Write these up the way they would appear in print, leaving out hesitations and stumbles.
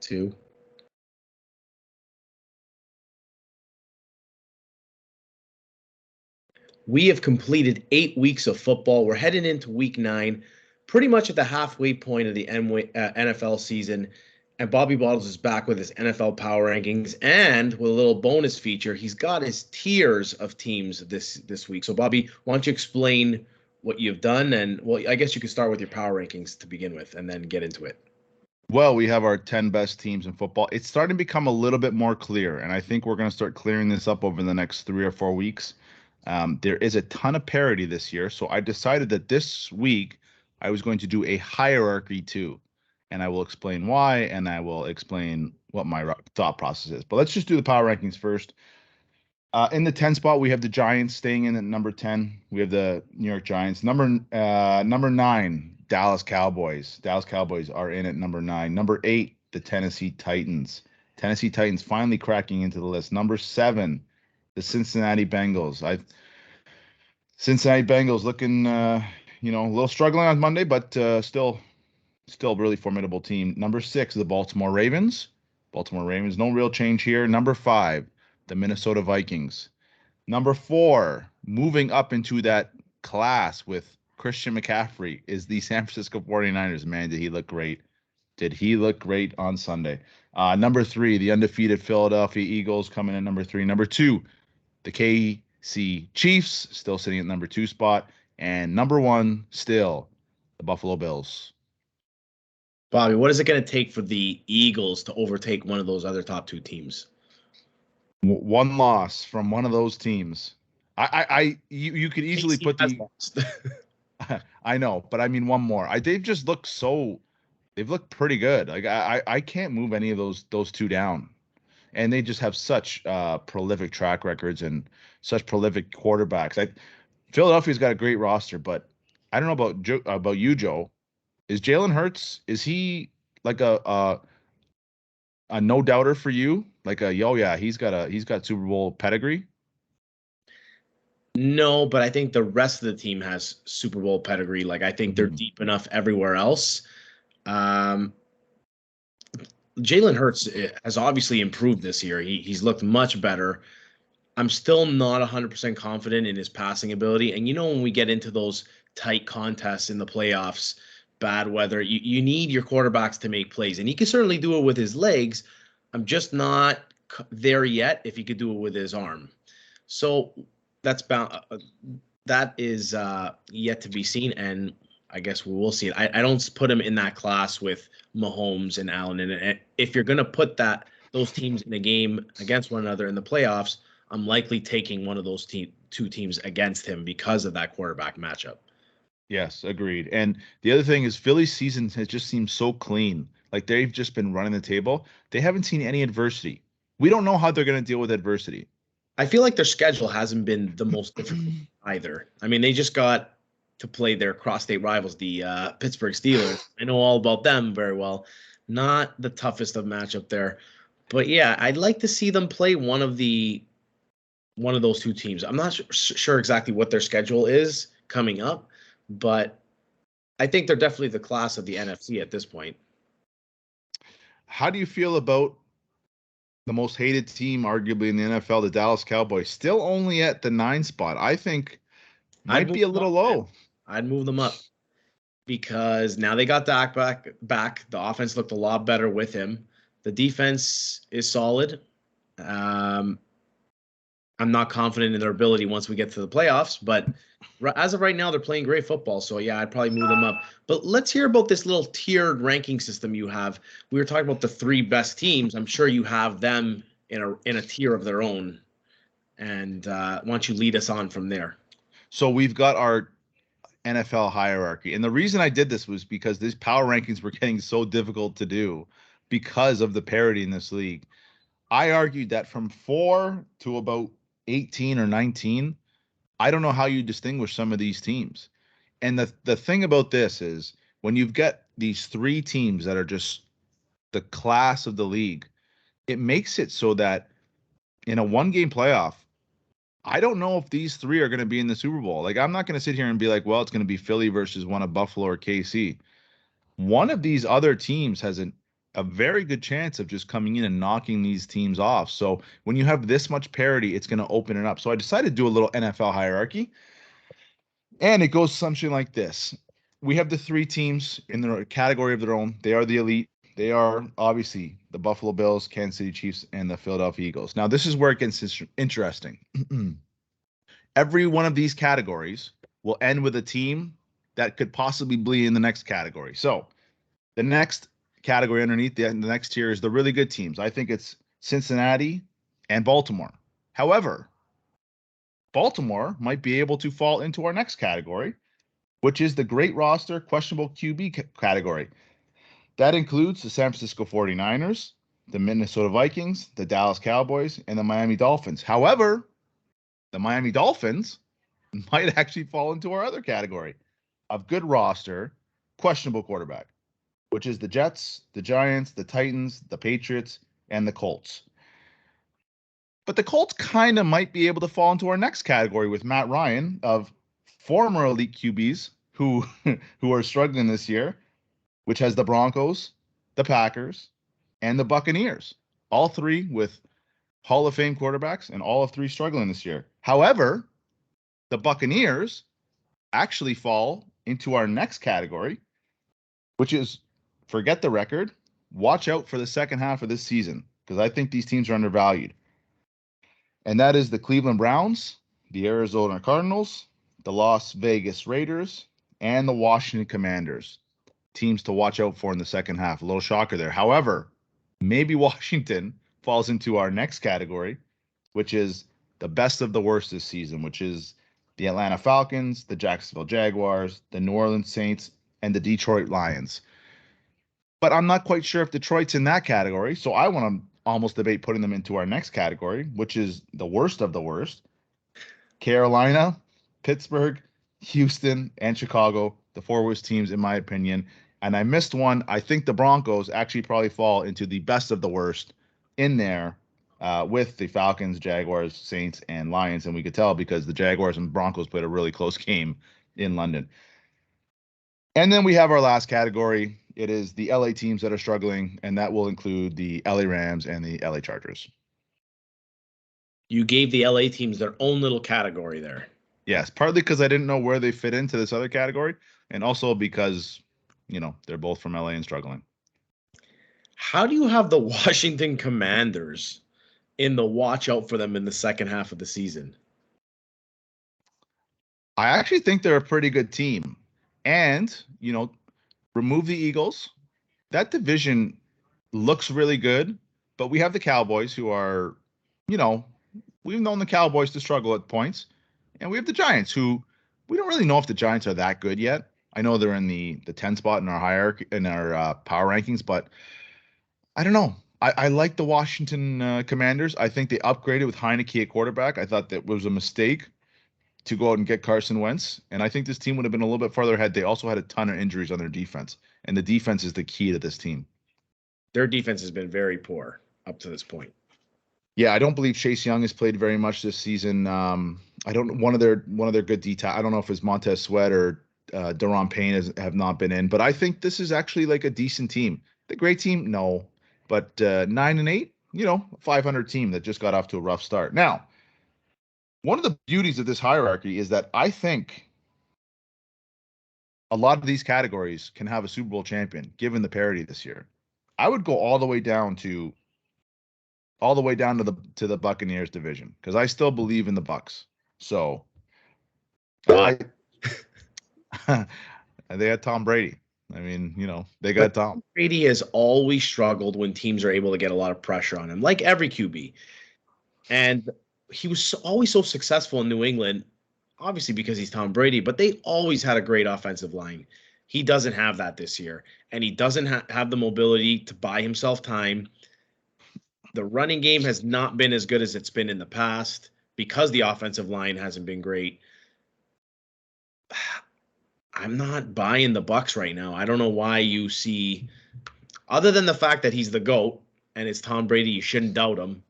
2. We have completed 8 weeks of football. We're heading into week 9, pretty much at the halfway point of the NFL season. And Bobby Bottles is back with his NFL power rankings and with a little bonus feature. He's got his tiers of teams this week. So, Bobby, why don't you explain what you've done? And, well, I guess you could start with your power rankings to begin with and then get into it. Well, we have our 10 best teams in football. It's starting to become a little bit more clear, and I think we're going to start clearing this up over the next 3 or 4 weeks. There is a ton of parity this year, so I decided that this week I was going to do a hierarchy too, and I will explain why, and I will explain what my thought process is. But let's just do the power rankings first. In the 10 spot, we have the Giants staying in at number 10. We have the New York Giants. Number 9, Dallas Cowboys. Dallas Cowboys are in at number 9. Number 8, the Tennessee Titans. Tennessee Titans finally cracking into the list. Number 7, the Cincinnati Bengals. Cincinnati Bengals looking, a little struggling on Monday, but still a really formidable team. Number 6, the Baltimore Ravens. Baltimore Ravens, no real change here. Number 5, the Minnesota Vikings. Number 4, moving up into that class with Christian McCaffrey, is the San Francisco 49ers. Man, did he look great. Did he look great on Sunday? Number 3, the undefeated Philadelphia Eagles coming in number 3. Number 2, the KC Chiefs, still sitting at number 2 spot. And number 1, still, the Buffalo Bills. Bobby, what is it going to take for the Eagles to overtake one of those other top 2 teams? One loss from one of those teams. You could easily put the. I know, but I mean one more. They've just looked they've looked pretty good. Like I can't move any of those 2 down, and they just have such prolific track records and such prolific quarterbacks. Philadelphia's got a great roster, but I don't know about you, Joe. Is Jalen Hurts? Is he like a no doubter for you? Like he's got Super Bowl pedigree. No, but I think the rest of the team has Super Bowl pedigree. Like, I think they're deep enough everywhere else. Jalen Hurts has obviously improved this year. He's looked much better. I'm still not 100% confident in his passing ability. And when we get into those tight contests in the playoffs, bad weather, you need your quarterbacks to make plays. And he can certainly do it with his legs. I'm just not there yet if he could do it with his arm. So that is yet to be seen, and I guess we will see it. I don't put him in that class with Mahomes and Allen. And if you're going to put those teams in a game against one another in the playoffs, I'm likely taking one of those 2 teams against him because of that quarterback matchup. Yes, agreed. And the other thing is Philly's season has just seemed so clean. Like they've just been running the table. They haven't seen any adversity. We don't know how they're going to deal with adversity. I feel like their schedule hasn't been the most difficult either. I mean, they just got to play their cross-state rivals, the Pittsburgh Steelers. I know all about them very well. Not the toughest of matchup there. But yeah, I'd like to see them play one of those 2 teams. I'm not sure exactly what their schedule is coming up, but I think they're definitely the class of the NFC at this point. How do you feel about the most hated team, arguably in the NFL, the Dallas Cowboys, still only at the 9 spot? I think might be a little low. I'd move them up because now they got Dak back. The offense looked a lot better with him. The defense is solid. I'm not confident in their ability once we get to the playoffs, but as of right now, they're playing great football. So yeah, I'd probably move them up. But let's hear about this little tiered ranking system you have. We were talking about the 3 best teams. I'm sure you have them in a tier of their own. And why don't you lead us on from there? So we've got our NFL hierarchy. And the reason I did this was because these power rankings were getting so difficult to do because of the parity in this league. I argued that from 4 to about 18 or 19, I don't know how you distinguish some of these teams. And the thing about this is when you've got these 3 teams that are just the class of the league, it makes it so that in a 1-game playoff, I don't know if these 3 are going to be in the Super Bowl. Like, I'm not going to sit here and be like, well, it's going to be Philly versus one of Buffalo or KC. One of these other teams has a a very good chance of just coming in and knocking these teams off. So when you have this much parity, it's going to open it up. So I decided to do a little NFL hierarchy, and it goes something like this. We have the three teams in their category of their own. They are the elite. They are obviously the Buffalo Bills, Kansas City Chiefs, and the Philadelphia Eagles. Now, this is where it gets interesting. Every one of these categories will end with a team that could possibly be in the next category. So the next category underneath the next tier is the really good teams. I think it's Cincinnati and Baltimore. However, Baltimore might be able to fall into our next category, which is the great roster, questionable QB category. That includes the San Francisco 49ers, the Minnesota Vikings, the Dallas Cowboys, and the Miami Dolphins. However, the Miami Dolphins might actually fall into our other category of good roster, questionable quarterback, which is the Jets, the Giants, the Titans, the Patriots, and the Colts. But the Colts kind of might be able to fall into our next category with Matt Ryan of former elite QBs who are struggling this year, which has the Broncos, the Packers, and the Buccaneers. All three with Hall of Fame quarterbacks and all of three struggling this year. However, the Buccaneers actually fall into our next category, which is forget the record. Watch out for the second half of this season because I think these teams are undervalued. And that is the Cleveland Browns, the Arizona Cardinals, the Las Vegas Raiders, and the Washington Commanders. Teams to watch out for in the second half. A little shocker there. However, maybe Washington falls into our next category, which is the best of the worst this season, which is the Atlanta Falcons, the Jacksonville Jaguars, the New Orleans Saints, and the Detroit Lions. But I'm not quite sure if Detroit's in that category, so I want to almost debate putting them into our next category, which is the worst of the worst. Carolina, Pittsburgh, Houston, and Chicago, the four worst teams in my opinion. And I missed one. I think the Broncos actually probably fall into the best of the worst in there with the Falcons, Jaguars, Saints, and Lions. And we could tell because the Jaguars and Broncos played a really close game in London. And then we have our last category. It is the LA teams that are struggling, and that will include the LA Rams and the LA Chargers. You gave the LA teams their own little category there. Yes, partly because I didn't know where they fit into this other category, and also because, they're both from LA and struggling. How do you have the Washington Commanders in the watch out for them in the second half of the season? I actually think they're a pretty good team. And, remove the Eagles. That division looks really good, but we have the Cowboys who are, we've known the Cowboys to struggle at points. And we have the Giants who we don't really know if the Giants are that good yet. I know they're in the 10 spot in our hierarchy, in our power rankings, but I don't know. I like the Washington Commanders. I think they upgraded with Heineke at quarterback. I thought that was a mistake to go out and get Carson Wentz. And I think this team would have been a little bit farther ahead. They also had a ton of injuries on their defense. And the defense is the key to this team. Their defense has been very poor up to this point. Yeah, I don't believe Chase Young has played very much this season. I don't one of their good detail. I don't know if it's Montez Sweat or Daron Payne have not been in, but I think this is actually like a decent team. The great team, no, but 9-8, 500 team that just got off to a rough start. Now, one of the beauties of this hierarchy is that I think a lot of these categories can have a Super Bowl champion given the parity this year. I would go all the way down to the Buccaneers division because I still believe in the Bucs. So they had Tom Brady. I mean, they got Tom. Brady has always struggled when teams are able to get a lot of pressure on him, like every QB. And he was always so successful in New England, obviously because he's Tom Brady, but they always had a great offensive line. He doesn't have that this year, and he doesn't have the mobility to buy himself time. The running game has not been as good as it's been in the past because the offensive line hasn't been great. I'm not buying the Bucs right now. I don't know why you see, other than the fact that he's the GOAT and it's Tom Brady, you shouldn't doubt him.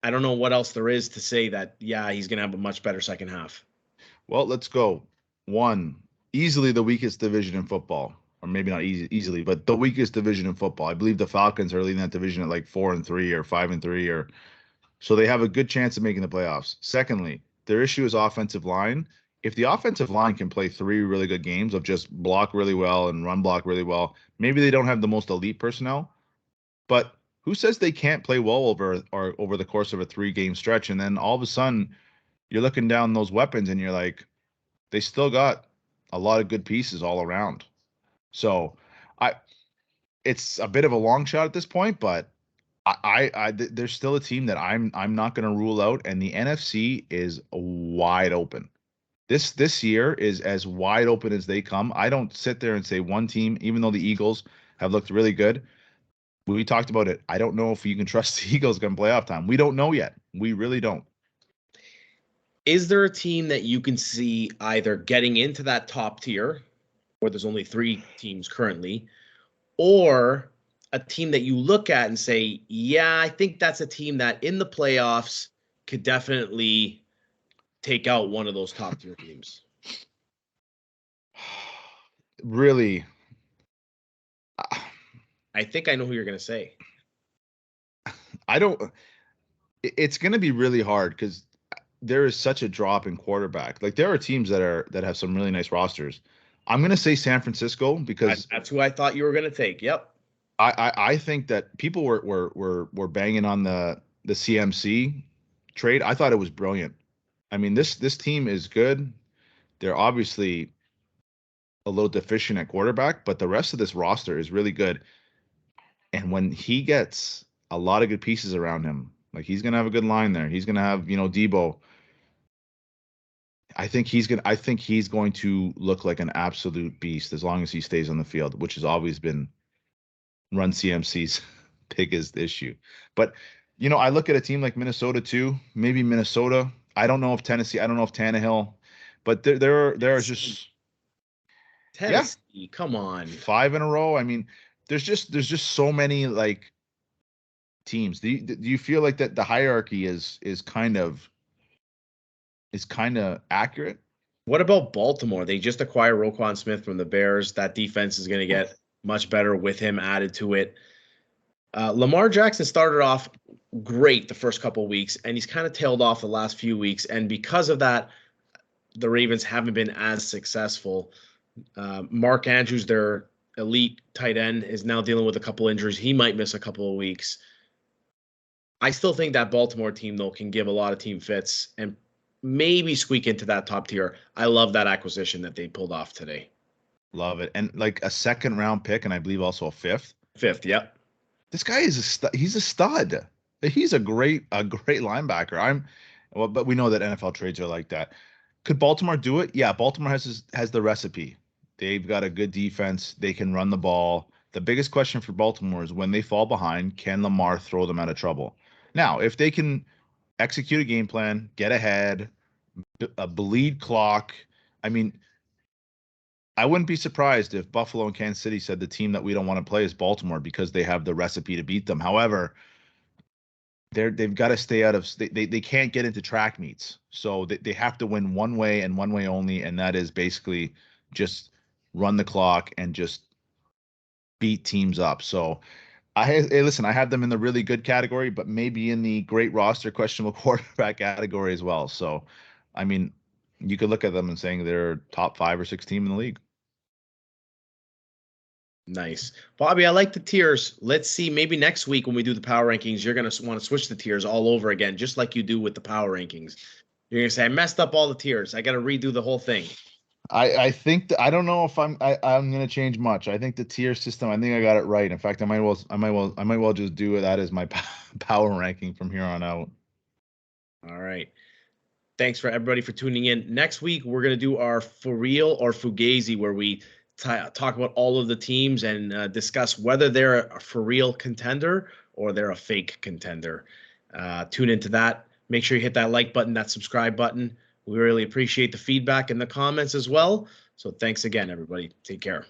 I don't know what else there is to say that, yeah, he's going to have a much better second half. Well, let's go. One, easily the weakest division in football. or maybe not easily, but the weakest division in football. I believe the Falcons are leading that division at like 4-3 or 5-3, or so they have a good chance of making the playoffs. Secondly, their issue is offensive line. If the offensive line can play 3 really good games of just block really well and run block really well, maybe they don't have the most elite personnel, but who says they can't play well over the course of a 3-game stretch? And then all of a sudden, you're looking down those weapons and you're like, they still got a lot of good pieces all around. So I it's a bit of a long shot at this point, but there's still a team that I'm not going to rule out, and the NFC is wide open. This year is as wide open as they come. I don't sit there and say one team, even though the Eagles have looked really good. We talked about it. I don't know if you can trust the Eagles going to playoff time. We don't know yet. We really don't. Is there a team that you can see either getting into that top tier, where there's only 3 teams currently, or a team that you look at and say, yeah, I think that's a team that in the playoffs could definitely take out one of those top tier teams? Really, I think I know who you're going to say. I don't. It's going to be really hard because there is such a drop in quarterback. Like there are teams that have some really nice rosters. I'm going to say San Francisco because That's who I thought you were going to take. Yep. I think that people were banging on the CMC trade. I thought it was brilliant. I mean, this team is good. They're obviously a little deficient at quarterback, but the rest of this roster is really good. And when he gets a lot of good pieces around him, like he's gonna have a good line there. He's gonna have, Debo. I think he's going to look like an absolute beast as long as he stays on the field, which has always been Run CMC's biggest issue. But I look at a team like Minnesota too. Maybe Minnesota. I don't know if Tennessee. I don't know if Tannehill. But there are just Tennessee. Come on. 5 in a row. I mean, there's just so many like teams. Do you feel like that the hierarchy is kind of accurate? What about Baltimore? They just acquired Roquan Smith from the Bears. That defense is going to get much better with him added to it. Lamar Jackson started off great the first couple of weeks, and he's kind of tailed off the last few weeks. And because of that, the Ravens haven't been as successful. Mark Andrews, their elite tight end, is now dealing with a couple injuries. He might miss a couple of weeks. I still think that Baltimore team, though, can give a lot of team fits and maybe squeak into that top tier. I love that acquisition that they pulled off today. Love it. And like a 2nd-round pick, and I believe also a 5th. 5th, yep. This guy is he's a stud. He's a great linebacker. But we know that NFL trades are like that. Could Baltimore do it? Yeah, Baltimore has the recipe. They've got a good defense. They can run the ball. The biggest question for Baltimore is when they fall behind, can Lamar throw them out of trouble? Now, if they can execute a game plan, get ahead, a bleed clock. I mean, I wouldn't be surprised if Buffalo and Kansas City said the team that we don't want to play is Baltimore because they have the recipe to beat them. However, they've got to stay out of they can't get into track meets. So they have to win one way and one way only, and that is basically just run the clock and just beat teams up. So hey, listen, I have them in the really good category, but maybe in the great roster questionable quarterback category as well. So I mean, you could look at them and saying they're top 5 or 6 team in the league. Nice. Bobby, I like the tiers. Let's see, maybe next week when we do the power rankings, you're going to want to switch the tiers all over again, just like you do with the power rankings. You're going to say, I messed up all the tiers. I got to redo the whole thing. I think I don't know if I'm going to change much. I think the tier system, I think I got it right. In fact, I might well just do that as my power ranking from here on out. All right. Thanks for everybody for tuning in. Next week, we're going to do our For Real or Fugazi, where we talk about all of the teams and discuss whether they're a for real contender or they're a fake contender. Tune into that. Make sure you hit that like button, that subscribe button. We really appreciate the feedback in the comments as well. So thanks again, everybody. Take care.